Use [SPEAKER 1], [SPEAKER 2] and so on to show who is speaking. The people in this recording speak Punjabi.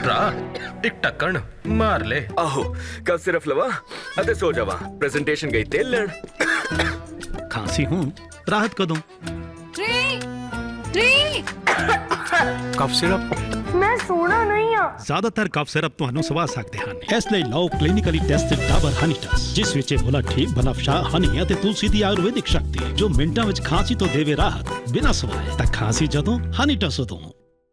[SPEAKER 1] ਭਰਾ ਇੱਕ ਟੱਕਣ ਮਾਰ ਲੈ।
[SPEAKER 2] ਆਹੋ ਕਬ ਸਿਰਫ ਲਵਾ ਅਤੇ ਸੋ ਜਾਵਾ। ਪ੍ਰੈਜੈਂਟੇਸ਼ਨ ਗਈ ਤੇਲ ਲੈਣ।
[SPEAKER 3] ਖਾਂਸੀ ਹੂੰ ਰਾਹਤ ਕਦੋਂ?
[SPEAKER 4] कफ सिरप
[SPEAKER 5] मैं सोना नहीं आ।
[SPEAKER 3] ਜ਼ਿਆਦਾਤਰ ਕਫ ਸਿਰਪ ਤੁਹਾਨੂੰ ਸਵਾ ਸਕਦੇ ਹਨ, ਇਸ ਲਈ ਲਓ ਕਲੀਨਿਕਲੀ ਟੈਸਟਡ ਡਾਬਰ ਹਨੀ ਟਸ, ਜਿਸ ਵਿੱਚ ਵੋਲਾਟਿਨ, ਬਨਫਸ਼ਾ, ਹਨੀ ਅਤੇ ਤੁਲਸੀ ਦੀ ਆਯੁਰਵੈਦਿਕ ਸ਼ਕਤੀ ਜੋ ਮਿੰਟਾਂ ਵਿੱਚ ਖਾਂਸੀ ਤੋਂ ਦੇਵੇ ਰਾਹਤ ਬਿਨਾਂ ਸਵਾਏ। ਤਾਂ ਖਾਂਸੀ ਜਦੋਂ ਹਨੀ ਟਸ ਉਦੋਂ।